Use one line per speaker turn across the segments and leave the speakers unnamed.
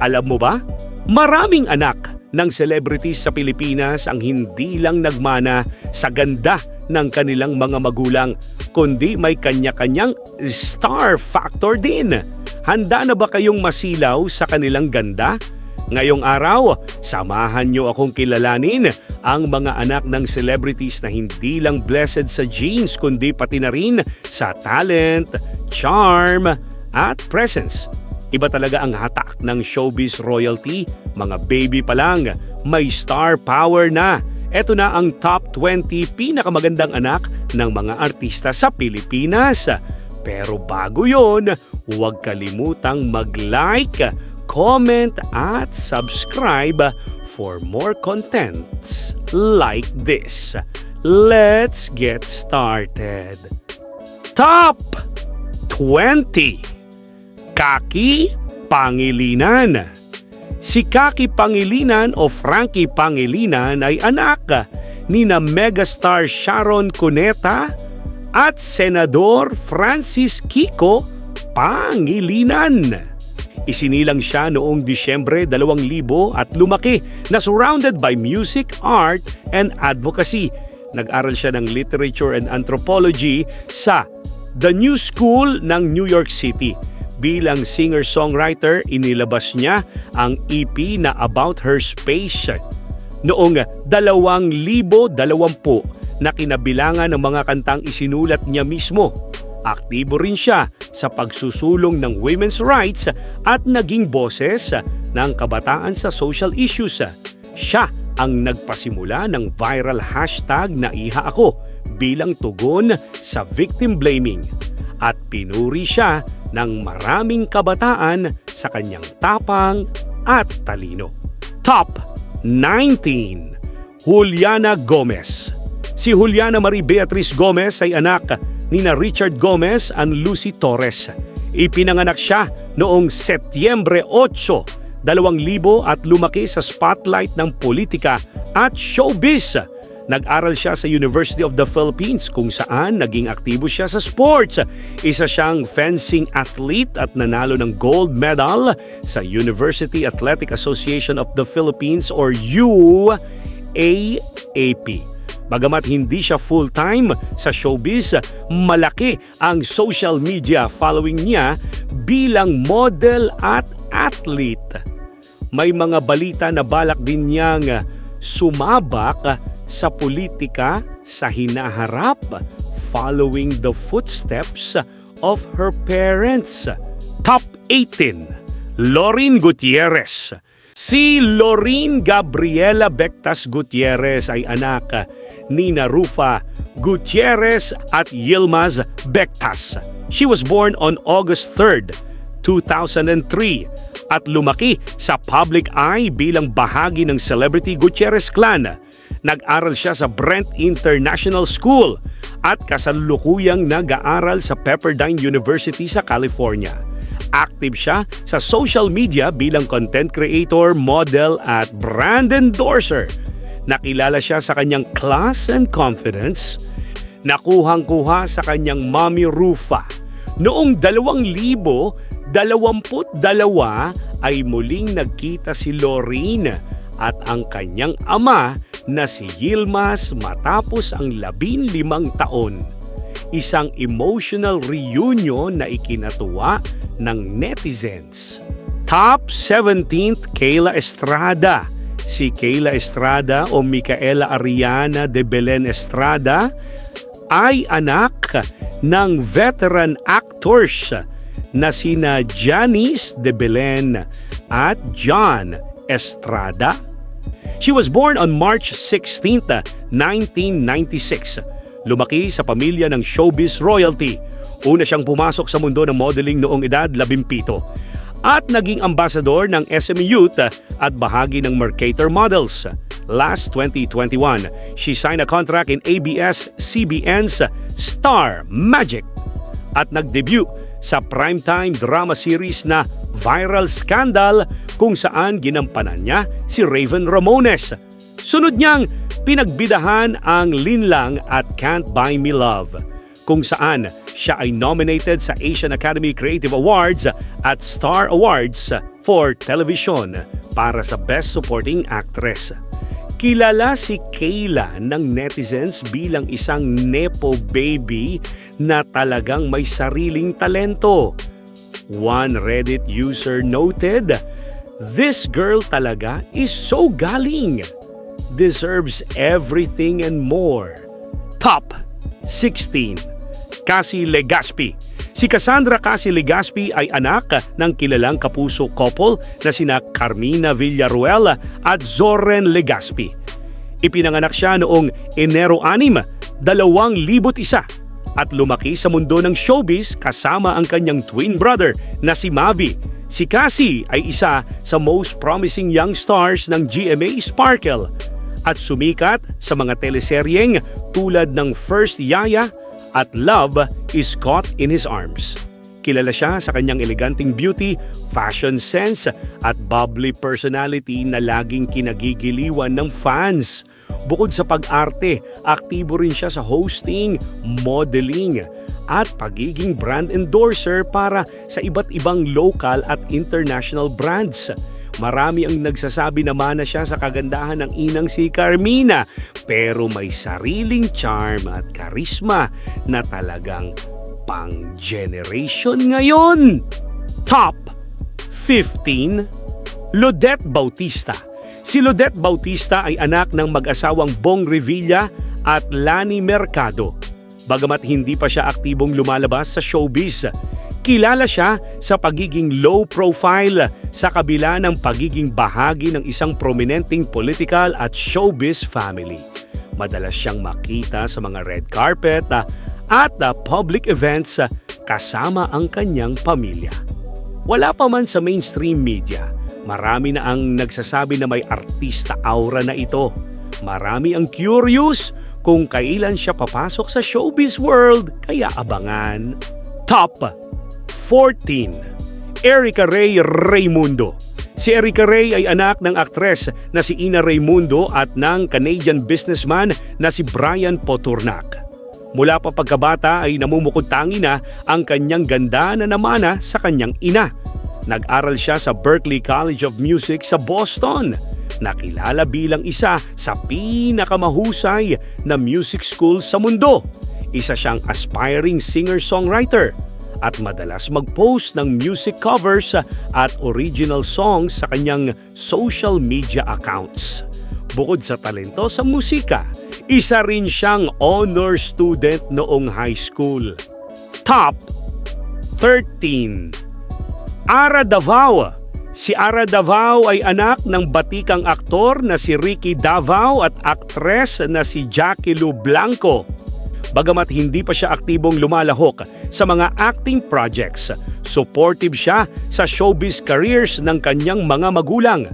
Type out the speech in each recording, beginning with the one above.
Alam mo ba? Maraming anak ng celebrities sa Pilipinas ang hindi lang nagmana sa ganda ng kanilang mga magulang, kundi may kanya-kanyang star factor din. Handa na ba kayong masilaw sa kanilang ganda? Ngayong araw, samahan niyo akong kilalanin ang mga anak ng celebrities na hindi lang blessed sa genes kundi pati na rin sa talent, charm at presence. Iba talaga ang hatak ng showbiz royalty, mga baby pa lang, may star power na. Ito na ang top 20 pinakamagandang anak ng mga artista sa Pilipinas. Pero bago yon, huwag kalimutang mag-like, comment at subscribe for more contents like this. Let's get started. Top 20. Kaki Pangilinan. Si Kaki Pangilinan o Frankie Pangilinan ay anak ni na megastar Sharon Cuneta at Senador Francis Kiko Pangilinan. Isinilang siya noong Disyembre 2000 at lumaki na surrounded by music, art, and advocacy. Nag-aral siya ng literature and anthropology sa The New School ng New York City. Bilang singer-songwriter, inilabas niya ang EP na About Her Space noong 2020 na kinabilangan ng mga kantang isinulat niya mismo. Aktibo rin siya sa pagsusulong ng women's rights at naging boses ng kabataan sa social issues. Siya ang nagpasimula ng viral hashtag na Iha Ako bilang tugon sa victim blaming. At pinuri siya ng maraming kabataan sa kanyang tapang at talino. Top 19. Juliana Gomez. Si Juliana Marie Beatriz Gomez ay anak nina Richard Gomez and Lucy Torres. Ipinanganak siya noong Setyembre 8, 2000 at lumaki sa spotlight ng politika at showbiz. Nag-aral siya sa University of the Philippines kung saan naging aktibo siya sa sports. Isa siyang fencing athlete at nanalo ng gold medal sa University Athletic Association of the Philippines or UAAP. Bagamat hindi siya full-time sa showbiz, malaki ang social media following niya bilang model at athlete. May mga balita na balak din niyang sumabak sa politika sa hinaharap following the footsteps of her parents. Top 18. Lorin Gutierrez. Si Lorin Gabriela Bectas Gutierrez ay anak ni Rufa Gutierrez at Yilmaz Bectas. She was born on August 3, 2003 at lumaki sa public eye bilang bahagi ng Celebrity Gutierrez clan. Nag-aral siya sa Brent International School at kasalukuyang nag-aaral sa Pepperdine University sa California. Active siya sa social media bilang content creator, model at brand endorser. Nakilala siya sa kanyang class and confidence. Nakuhang-kuha sa kanyang mommy Rufa. Noong 2022 ay muling nagkita si Lorin at ang kanyang ama na si Yilmaz matapos ang 15 taon. Isang emotional reunion na ikinatuwa ng netizens. Top 17th, Kayla Estrada. Si Kayla Estrada o Micaela Ariana de Belen Estrada ay anak ng veteran actors na sina Janice de Belen at John Estrada. She was born on March 16, 1996. Lumaki sa pamilya ng showbiz royalty. Una siyang pumasok sa mundo ng modeling noong edad 17 at naging ambassador ng SM Youth at bahagi ng Mercator Models. Last 2021, she signed a contract in ABS-CBN's Star Magic at nag-debut sa primetime drama series na Viral Scandal kung saan ginampanan niya si Raven Ramones. Sunod niyang pinagbidahan ang Linlang at Can't Buy Me Love. kung saan siya ay nominated sa Asian Academy Creative Awards at Star Awards for Television para sa Best Supporting Actress. Kilala si Kayla ng netizens bilang isang nepo baby na talagang may sariling talento. One Reddit user noted, "This girl talaga is so galing. Deserves everything and more." Top 16. Cassie Legaspi. Si Cassandra Cassie Legaspi ay anak ng kilalang kapuso couple na sina Carmina Villaruel at Zoren Legaspi. Ipinanganak siya noong Enero 6, 2001 at lumaki sa mundo ng showbiz kasama ang kanyang twin brother na si Mavi. Si Cassie ay isa sa most promising young stars ng GMA Sparkle at sumikat sa mga teleseryeng tulad ng First Yaya at Love is Caught in His Arms. Kilala siya sa kanyang eleganteng beauty, fashion sense at bubbly personality na laging kinagigiliwan ng fans. Bukod sa pag-arte, aktibo rin siya sa hosting, modeling at pagiging brand endorser para sa iba't ibang local at international brands. Marami ang nagsasabi na mana siya sa kagandahan ng inang si Carmina, pero may sariling charm at karisma na talagang pang-generation ngayon. Top 15. Lodette Bautista. Si Lodette Bautista ay anak ng mag-asawang Bong Revilla at Lani Mercado. Bagamat hindi pa siya aktibong lumalabas sa showbiz, kilala siya sa pagiging low profile sa kabila ng pagiging bahagi ng isang prominenteng political at showbiz family. Madalas siyang makita sa mga red carpet at public events kasama ang kanyang pamilya. Wala pa man sa mainstream media, marami na ang nagsasabi na may artista aura na ito. Marami ang curious kung kailan siya papasok sa showbiz world, kaya abangan. Top 14. Erica Ray Raymundo. Si Erica Ray ay anak ng aktres na si Ina Raymundo at ng Canadian businessman na si Brian Poturnak. Mula pa pagkabata ay namumukod-tangi na ang kanyang ganda na namana sa kanyang ina. Nag-aral siya sa Berklee College of Music sa Boston. Nakilala bilang isa sa pinakamahusay na music school sa mundo. Isa siyang aspiring singer-songwriter at madalas mag-post ng music covers at original songs sa kanyang social media accounts. Bukod sa talento sa musika, isa rin siyang honor student noong high school. Top 13. Ara Davao. Si Ara Davao ay anak ng batikang aktor na si Ricky Davao at aktres na si Jackie Lu Blanco. Bagamat hindi pa siya aktibong lumalahok sa mga acting projects, supportive siya sa showbiz careers ng kanyang mga magulang.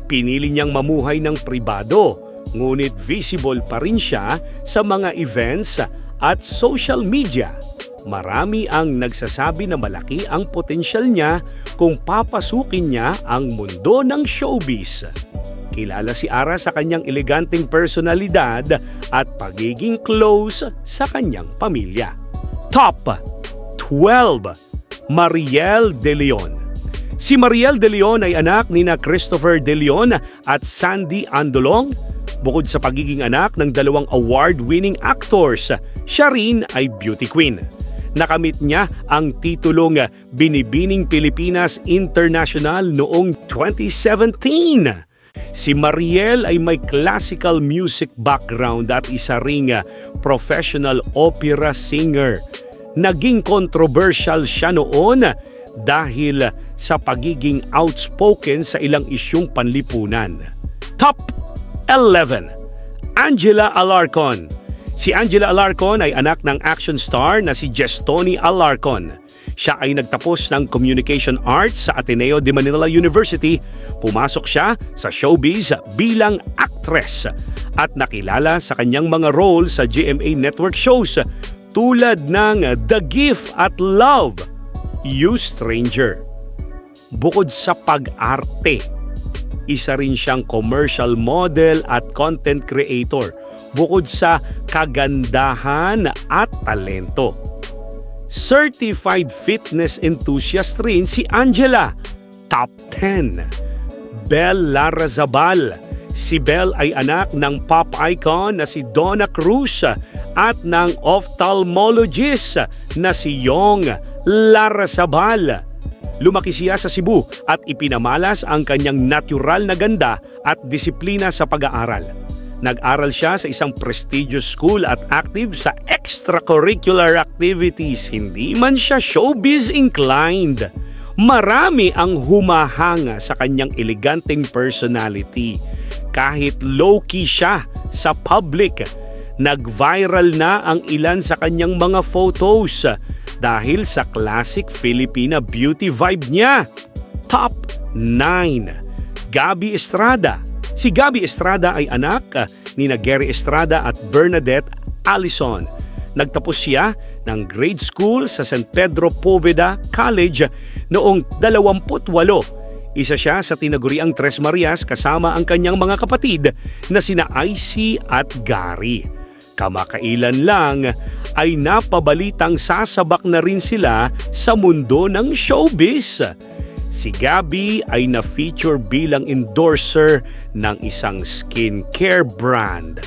Pinili niyang mamuhay ng pribado, ngunit visible pa rin siya sa mga events at social media. Marami ang nagsasabi na malaki ang potensyal niya kung papasukin niya ang mundo ng showbiz. Kilala si Ara sa kanyang eleganteng personalidad at pagiging close sa kanyang pamilya. Top 12. Mariel De Leon. Si Mariel De Leon ay anak nina Christopher De Leon at Sandy Andolong. Bukod sa pagiging anak ng dalawang award-winning actors, siya rin ay beauty queen. Nakamit niya ang titulong Binibining Pilipinas International noong 2017. Si Mariel ay may classical music background at isa ring professional opera singer. Naging controversial siya noon dahil sa pagiging outspoken sa ilang isyung panlipunan. Top 11. Angela Alarcon. Si Angela Alarcon ay anak ng action star na si Gestoni Alarcon. Siya ay nagtapos ng Communication Arts sa Ateneo de Manila University. Pumasok siya sa showbiz bilang actress at nakilala sa kanyang mga role sa GMA Network shows tulad ng The Gift at Love, You Stranger. Bukod sa pag-arte, isa rin siyang commercial model at content creator. bukod sa kagandahan at talento. Certified fitness enthusiast rin si Angela, top 10. Bel Larrazabal. Si Bel ay anak ng pop icon na si Donna Cruz at ng ophthalmologist na si Yong Larrazabal. Lumaki siya sa Cebu at ipinamalas ang kanyang natural na ganda at disiplina sa pag-aaral. Nag-aral siya sa isang prestigious school at active sa extracurricular activities. Hindi man siya showbiz inclined. Marami ang humahanga sa kanyang eleganteng personality. Kahit low-key siya sa public, nag-viral na ang ilan sa kanyang mga photos dahil sa classic Filipina beauty vibe niya. Top 9. Gabby Estrada. Si Gabby Estrada ay anak ni Gary Estrada at Bernadette Allison. Nagtapos siya ng grade school sa San Pedro Poveda College noong 28. Isa siya sa tinaguriang Tres Marias kasama ang kanyang mga kapatid na sina Icy at Gary. Kamakailan lang ay napabalitang sasabak na rin sila sa mundo ng showbiz. Si Gabby ay na-feature bilang endorser ng isang skincare brand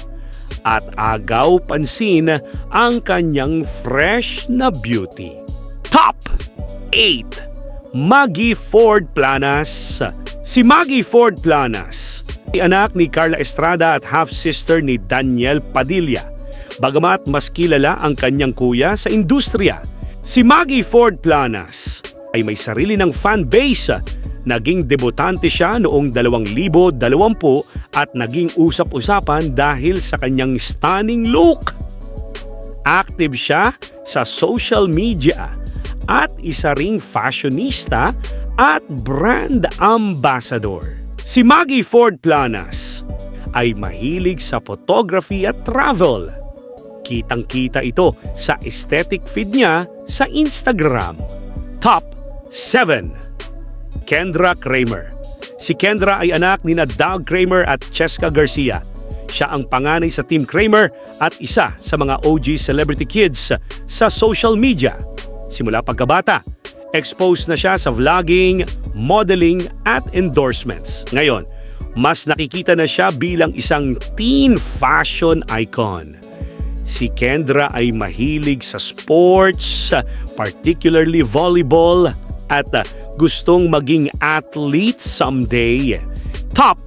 at agaw pansin ang kanyang fresh na beauty. Top 8. Maggie Ford Planas. Si Maggie Ford Planas ay anak ni Carla Estrada at half-sister ni Daniel Padilla. Bagamat mas kilala ang kanyang kuya sa industriya, si Maggie Ford Planas ay may sarili ng fan base. Naging debutante siya noong 2020 at naging usap-usapan dahil sa kanyang stunning look. Active siya sa social media at isa ring fashionista at brand ambassador. Si Maggie Ford Planas ay mahilig sa photography at travel. Kitang-kita ito sa aesthetic feed niya sa Instagram. Top 7. Kendra Kramer. Si Kendra ay anak ni Doug Kramer at Cheska Garcia. Siya ang panganay sa Team Kramer at isa sa mga OG celebrity kids sa social media. Simula pagkabata, exposed na siya sa vlogging, modeling at endorsements. Ngayon, mas nakikita na siya bilang isang teen fashion icon. Si Kendra ay mahilig sa sports, particularly volleyball, at gustong maging athlete someday. Top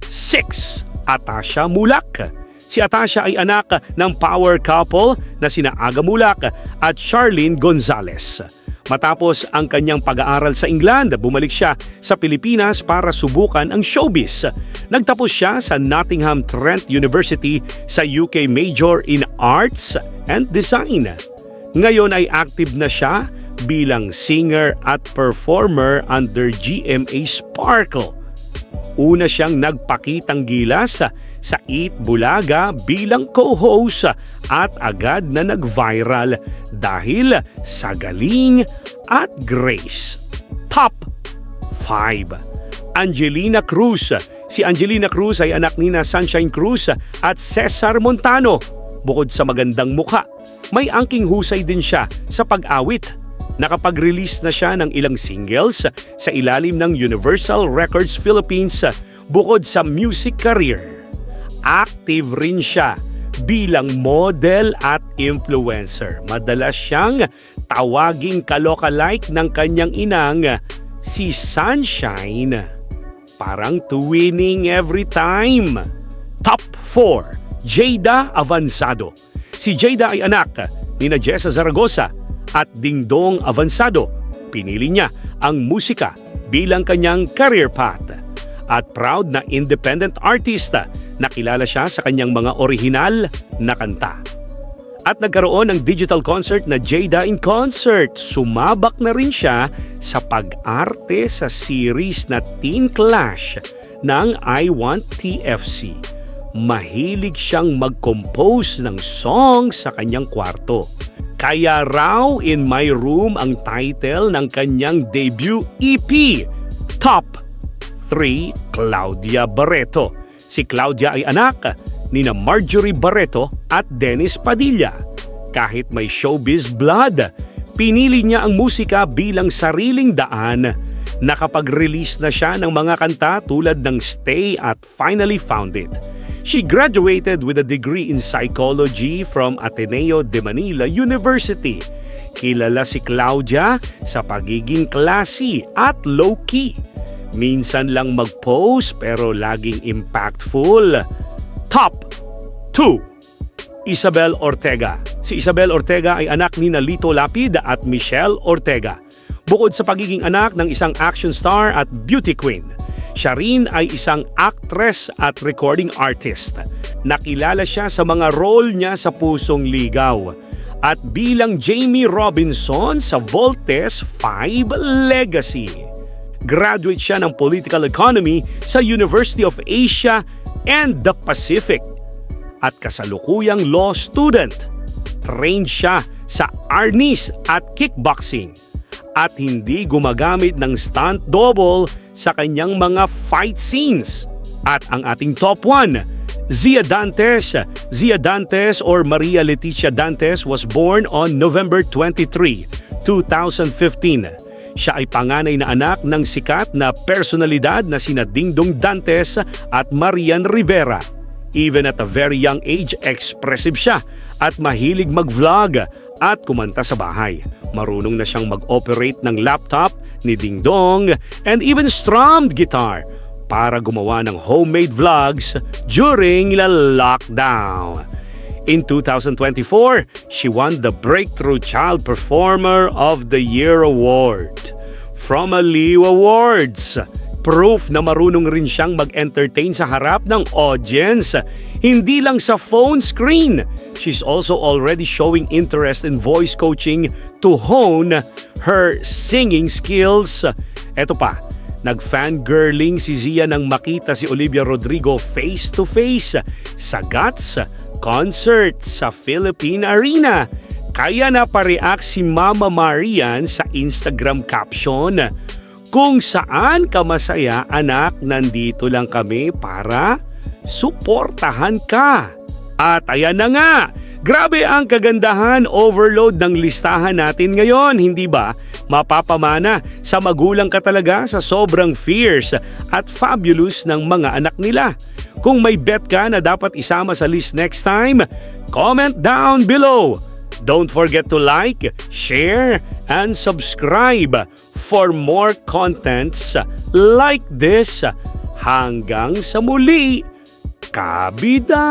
6. Atasha Mulak. Si Atasha ay anak ng power couple na sina Aga Mulak at Charlene Gonzalez. Matapos ang kanyang pag-aaral sa England, bumalik siya sa Pilipinas para subukan ang showbiz. Nagtapos siya sa Nottingham Trent University sa UK major in Arts and Design. Ngayon ay active na siya bilang singer at performer under GMA Sparkle. Una siyang nagpakitang gilas sa Eat Bulaga bilang co-host at agad na nag-viral dahil sa galing at grace. Top 5. Angelina Cruz. Si Angelina Cruz ay anak ni Sunshine Cruz at Cesar Montano. Bukod sa magandang mukha, may angking husay din siya sa pag-awit. Nakapag-release na siya ng ilang singles sa ilalim ng Universal Records Philippines bukod sa music career. Active rin siya bilang model at influencer. Madalas siyang tawaging kaloka-like ng kanyang inang, si Sunshine. Parang twinning every time. Top 4. Jada Avansado. Si Jada ay anak ni Jessa Zaragoza at Dingdong Avansado. Pinili niya ang musika bilang kanyang career path. At proud na independent artist na kilala siya sa kanyang mga orihinal na kanta. At nagkaroon ng digital concert na Jada in Concert. Sumabak na rin siya sa pag-arte sa series na Teen Clash ng I Want TFC. Mahilig siyang mag-compose ng song sa kanyang kwarto. Kaya raw In My Room ang title ng kanyang debut EP. Top 3. Claudia Barreto. Si Claudia ay anak nina Marjorie Barreto at Dennis Padilla. Kahit may showbiz blood, pinili niya ang musika bilang sariling daan. Nakapag-release na siya ng mga kanta tulad ng Stay at Finally Found It. She graduated with a degree in psychology from Ateneo de Manila University. Kilala si Claudia sa pagiging classy at low-key. Minsan lang mag-post pero laging impactful. Top 2. Isabel Ortega. Si Isabel Ortega ay anak ni Lito Lapid at Michelle Ortega. Bukod sa pagiging anak ng isang action star at beauty queen, siya rin ay isang actress at recording artist. Nakilala siya sa mga role niya sa Pusong Ligaw at bilang Jamie Robinson sa Voltes 5 Legacy. Graduate siya ng Political Economy sa University of Asia and the Pacific at kasalukuyang law student. Trained siya sa arnis at kickboxing at hindi gumagamit ng stunt double sa kanyang mga fight scenes. At ang ating top 1, Zia Dantes. Zia Dantes or Maria Leticia Dantes was born on November 23, 2015. Siya ay panganay na anak ng sikat na personalidad na sina Dingdong Dantes at Marian Rivera. Even at a very young age, expressive siya at mahilig mag-vlog at kumanta sa bahay. Marunong na siyang mag-operate ng laptop ni Dingdong and even strummed guitar para gumawa ng homemade vlogs during the lockdown. In 2024, she won the Breakthrough Child Performer of the Year Award from Aliw Awards. Proof na marunong rin siyang mag-entertain sa harap ng audience, hindi lang sa phone screen. She's also already showing interest in voice coaching to hone her singing skills. Eto pa, nag-fangirling si Zia nang makita si Olivia Rodrigo face-to-face sa Guts concert sa Philippine Arena. Kaya napareact si Mama Marian sa Instagram caption, "Kung saan ka masaya, anak, nandito lang kami para suportahan ka." At ayan na nga, grabe ang kagandahan, overload ng listahan natin ngayon, hindi ba? Mapapamana sa magulang ka talaga sa sobrang fierce at fabulous ng mga anak nila. Kung may bet ka na dapat isama sa list next time, comment down below. Don't forget to like, share, and subscribe for more contents like this. Hanggang sa muli, kabida!